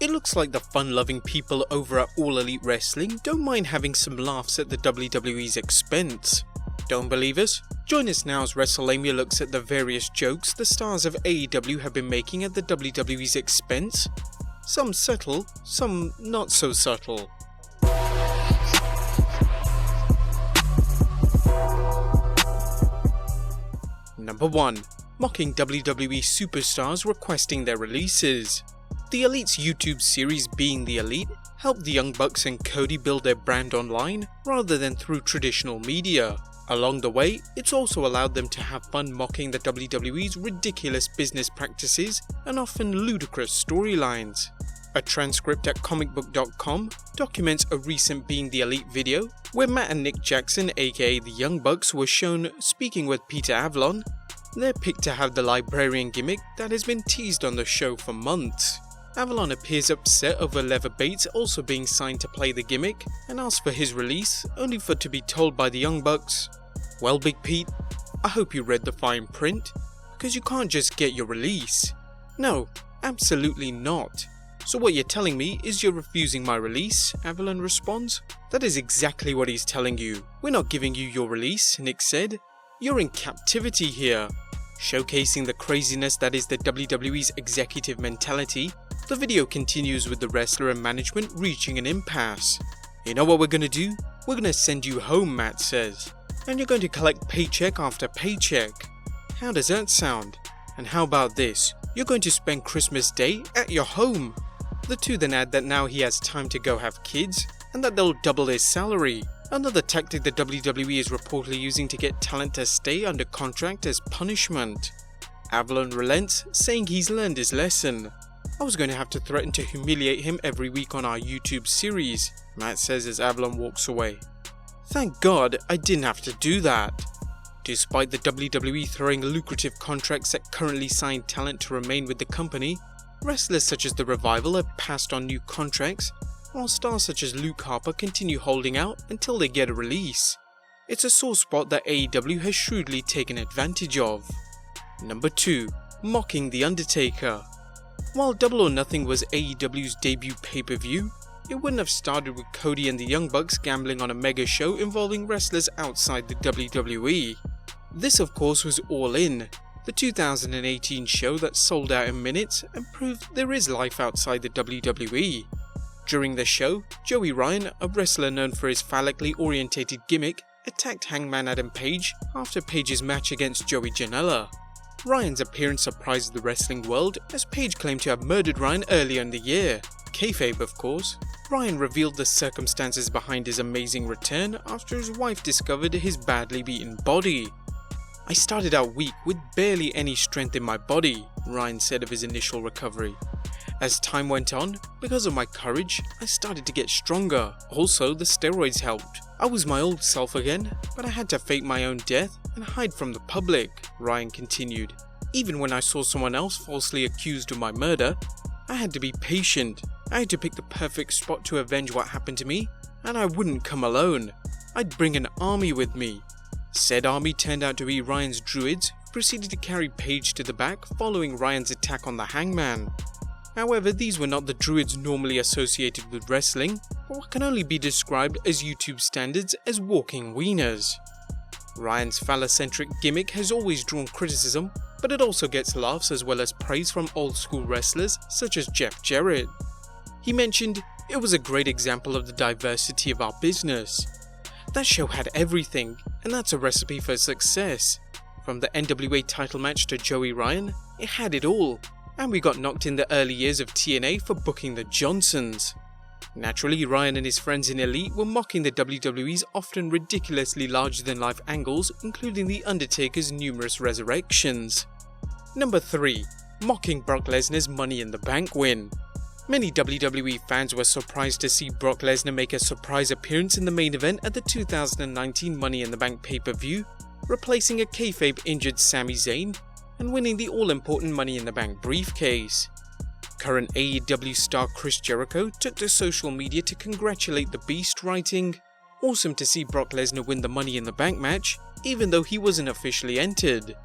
It looks like the fun-loving people over at All Elite Wrestling don't mind having some laughs at the WWE's expense. Don't believe us? Join us now as WrestleLamia looks at the various jokes the stars of AEW have been making at the WWE's expense. Some subtle, some not so subtle. Number 1. Mocking WWE Superstars requesting their releases. The Elite's YouTube series Being the Elite helped the Young Bucks and Cody build their brand online rather than through traditional media. Along the way, it's also allowed them to have fun mocking the WWE's ridiculous business practices and often ludicrous storylines. A transcript at comicbook.com documents a recent Being the Elite video where Matt and Nick Jackson, aka the Young Bucks, were shown speaking with Peter Avalon. They're picked to have the librarian gimmick that has been teased on the show for months. Avalon appears upset over Leather Bates also being signed to play the gimmick and asks for his release, only for it to be told by the Young Bucks, "Well, Big Pete, I hope you read the fine print, because you can't just get your release." "No, absolutely not. So what you're telling me is you're refusing my release?" Avalon responds. "That is exactly what he's telling you. We're not giving you your release," Nick said. "You're in captivity here." Showcasing the craziness that is the WWE's executive mentality, the video continues with the wrestler and management reaching an impasse. "You know what we're gonna do? We're gonna send you home," Matt says. "And you're going to collect paycheck after paycheck." How does that sound? "And how about this? You're going to spend Christmas Day at your home." The two then add that now he has time to go have kids, and that they'll double his salary. Another tactic the WWE is reportedly using to get talent to stay under contract as punishment. Avalon relents, saying he's learned his lesson. "I was going to have to threaten to humiliate him every week on our YouTube series," Matt says as Avalon walks away. "Thank God I didn't have to do that." Despite the WWE throwing lucrative contracts at currently signed talent to remain with the company, wrestlers such as The Revival have passed on new contracts, while stars such as Luke Harper continue holding out until they get a release. It's a sore spot that AEW has shrewdly taken advantage of. Number 2. Mocking The Undertaker. While Double or Nothing was AEW's debut pay-per-view, it wouldn't have started with Cody and the Young Bucks gambling on a mega show involving wrestlers outside the WWE. This of course was All In, the 2018 show that sold out in minutes and proved there is life outside the WWE. During the show, Joey Ryan, a wrestler known for his phallically orientated gimmick, attacked Hangman Adam Page after Page's match against Joey Janela. Ryan's appearance surprised the wrestling world as Page claimed to have murdered Ryan earlier in the year. Kayfabe, of course. Ryan revealed the circumstances behind his amazing return after his wife discovered his badly beaten body. "I started out weak with barely any strength in my body," Ryan said of his initial recovery. "As time went on, because of my courage, I started to get stronger. Also, the steroids helped. I was my old self again, but I had to fake my own death and hide from the public," Ryan continued. "Even when I saw someone else falsely accused of my murder, I had to be patient. I had to pick the perfect spot to avenge what happened to me, and I wouldn't come alone. I'd bring an army with me." Said army turned out to be Ryan's druids, who proceeded to carry Page to the back following Ryan's attack on the Hangman. However, these were not the druids normally associated with wrestling, but what can only be described as YouTube standards as walking wieners. Ryan's phallocentric gimmick has always drawn criticism, but it also gets laughs as well as praise from old school wrestlers such as Jeff Jarrett. He mentioned, "It was a great example of the diversity of our business. That show had everything, and that's a recipe for success. From the NWA title match to Joey Ryan, it had it all. And we got knocked in the early years of TNA for booking the Johnsons." Naturally, Ryan and his friends in Elite were mocking the WWE's often ridiculously larger-than-life angles, including The Undertaker's numerous resurrections. Number 3. Mocking Brock Lesnar's Money in the Bank win. Many WWE fans were surprised to see Brock Lesnar make a surprise appearance in the main event at the 2019 Money in the Bank pay-per-view, replacing a kayfabe-injured Sami Zayn and winning the all-important Money in the Bank briefcase. Current AEW star Chris Jericho took to social media to congratulate the Beast, writing, "Awesome to see Brock Lesnar win the Money in the Bank match, even though he wasn't officially entered."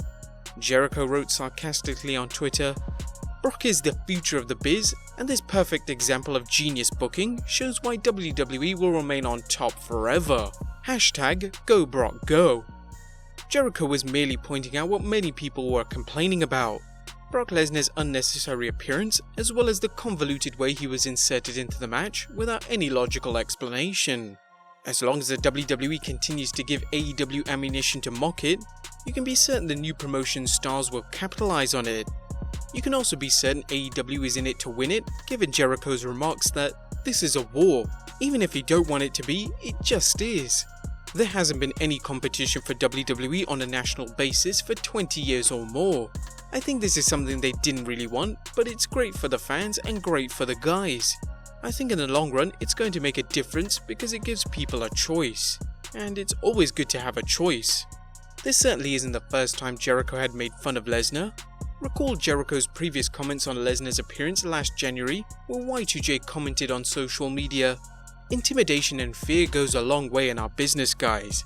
Jericho wrote sarcastically on Twitter, Brock is the future of the biz, and this perfect example of genius booking shows why WWE will remain on top forever. #GoBrockGo. Jericho was merely pointing out what many people were complaining about: Brock Lesnar's unnecessary appearance, as well as the convoluted way he was inserted into the match without any logical explanation. As long as the WWE continues to give AEW ammunition to mock it, you can be certain the new promotion stars will capitalize on it. You can also be certain AEW is in it to win it, given Jericho's remarks that this is a war. Even if you don't want it to be, it just is. There hasn't been any competition for WWE on a national basis for 20 years or more. I think this is something they didn't really want, but it's great for the fans and great for the guys. I think in the long run it's going to make a difference because it gives people a choice. And it's always good to have a choice. This certainly isn't the first time Jericho had made fun of Lesnar. Recall Jericho's previous comments on Lesnar's appearance last January, where Y2J commented on social media, "Intimidation and fear goes a long way in our business, guys.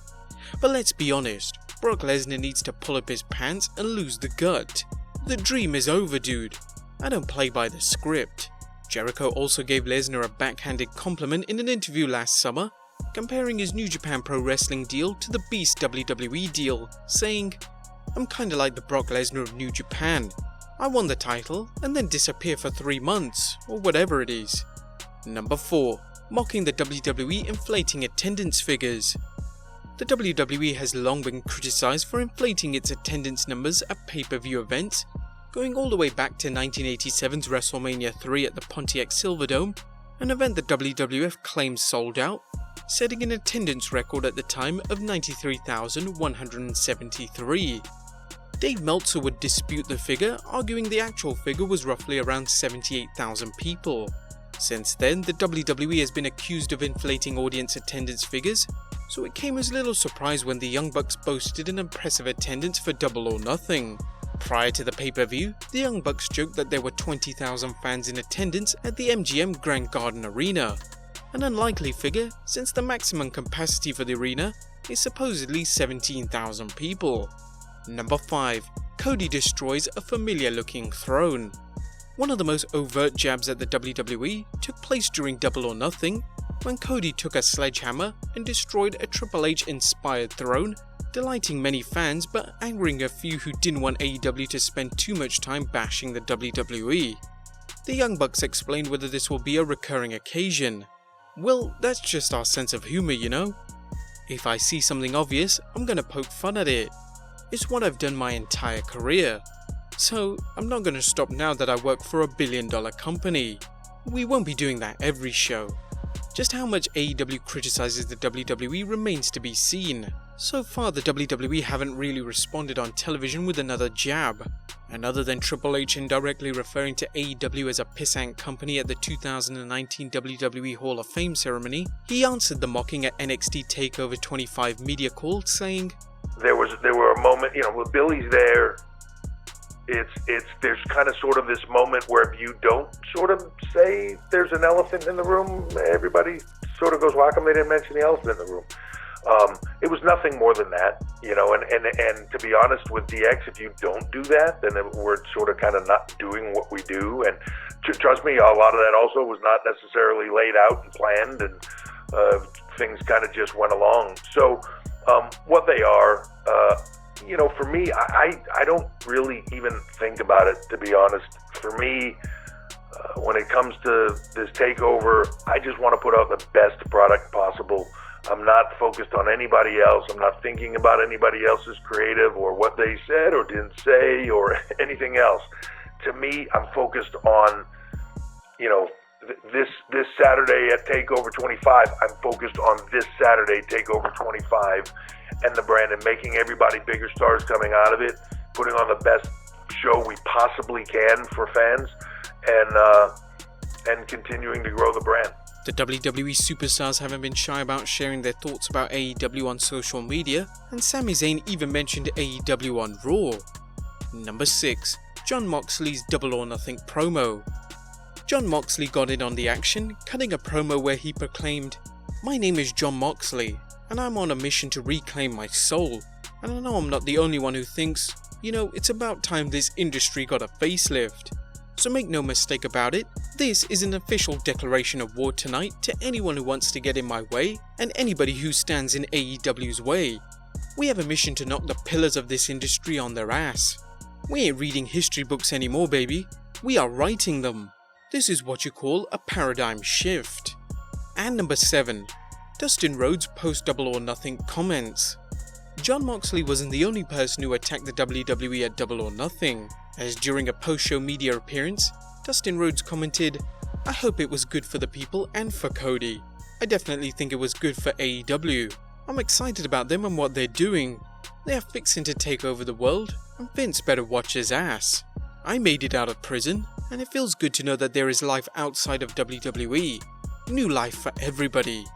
But let's be honest, Brock Lesnar needs to pull up his pants and lose the gut. The dream is over, dude. I don't play by the script." Jericho also gave Lesnar a backhanded compliment in an interview last summer, comparing his New Japan Pro Wrestling deal to the Beast WWE deal, saying, "I'm kinda like the Brock Lesnar of New Japan. I won the title and then disappear for 3 months, or whatever it is." Number 4. Mocking the WWE inflating attendance figures. The WWE has long been criticised for inflating its attendance numbers at pay-per-view events, going all the way back to 1987's WrestleLamia 3 at the Pontiac Silverdome, an event the WWF claims sold out, setting an attendance record at the time of 93,173. Dave Meltzer would dispute the figure, arguing the actual figure was roughly around 78,000 people. Since then, the WWE has been accused of inflating audience attendance figures, so it came as little surprise when the Young Bucks boasted an impressive attendance for Double or Nothing. Prior to the pay-per-view, the Young Bucks joked that there were 20,000 fans in attendance at the MGM Grand Garden Arena, an unlikely figure since the maximum capacity for the arena is supposedly 17,000 people. Number 5. Cody destroys a familiar-looking throne. One of the most overt jabs at the WWE took place during Double or Nothing, when Cody took a sledgehammer and destroyed a Triple H-inspired throne, delighting many fans but angering a few who didn't want AEW to spend too much time bashing the WWE. The Young Bucks explained whether this will be a recurring occasion. Well, that's just our sense of humour, you know? If I see something obvious, I'm gonna poke fun at it. It's what I've done my entire career. So, I'm not gonna stop now that I work for $1 billion company. We won't be doing that every show. Just how much AEW criticizes the WWE remains to be seen. So far, the WWE haven't really responded on television with another jab. And other than Triple H indirectly referring to AEW as a pissant company at the 2019 WWE Hall of Fame ceremony, he answered the mocking at NXT TakeOver 25 media call, saying, There were a moment, with Billy's there, there's kind of sort of this moment where if you don't sort of say there's an elephant in the room, everybody sort of goes, well, how come they didn't mention the elephant in the room? It was nothing more than that, and to be honest with DX, if you don't do that, then we're sort of kind of not doing what we do. And trust me, a lot of that also was not necessarily laid out and planned, and things kind of just went along. So what they are, for me, I don't really even think about it, to be honest. For me, when it comes to this takeover, I just want to put out the best product possible. I'm not focused on anybody else. I'm not thinking about anybody else's creative or what they said or didn't say or anything else. To me, I'm focused on, this Saturday at TakeOver 25. I'm focused on this Saturday, TakeOver 25, and the brand, and making everybody bigger stars coming out of it, putting on the best show we possibly can for fans, and continuing to grow the brand. The WWE Superstars haven't been shy about sharing their thoughts about AEW on social media, and Sami Zayn even mentioned AEW on Raw. Number 6. Jon Moxley's Double or Nothing promo. Jon Moxley got in on the action, cutting a promo where he proclaimed, "My name is Jon Moxley, and I'm on a mission to reclaim my soul. And I know I'm not the only one who thinks, it's about time this industry got a facelift. So make no mistake about it, this is an official declaration of war tonight to anyone who wants to get in my way and anybody who stands in AEW's way. We have a mission to knock the pillars of this industry on their ass. We ain't reading history books anymore, baby. We are writing them. This is what you call a paradigm shift. And number 7. Dustin Rhodes post Double or Nothing comments. Jon Moxley wasn't the only person who attacked the WWE at Double or Nothing, as during a post-show media appearance, Dustin Rhodes commented, "I hope it was good for the people and for Cody. I definitely think it was good for AEW. I'm excited about them and what they're doing. They are fixing to take over the world, and Vince better watch his ass. I made it out of prison, and it feels good to know that there is life outside of WWE. New life for everybody."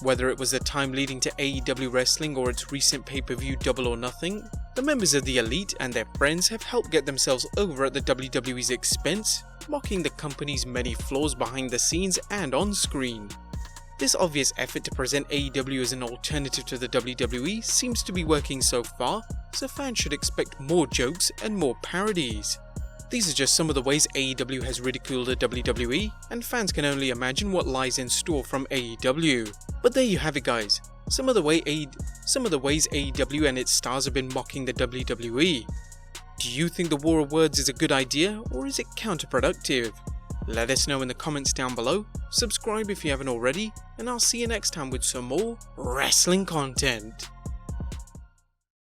Whether it was the time leading to AEW wrestling or its recent pay-per-view Double or Nothing, the members of the Elite and their friends have helped get themselves over at the WWE's expense, mocking the company's many flaws behind the scenes and on screen. This obvious effort to present AEW as an alternative to the WWE seems to be working so far, so fans should expect more jokes and more parodies. These are just some of the ways AEW has ridiculed the WWE, and fans can only imagine what lies in store from AEW. But there you have it, guys. Some of the ways AEW and its stars have been mocking the WWE. Do you think the war of words is a good idea, or is it counterproductive? Let us know in the comments down below, subscribe if you haven't already, and I'll see you next time with some more wrestling content.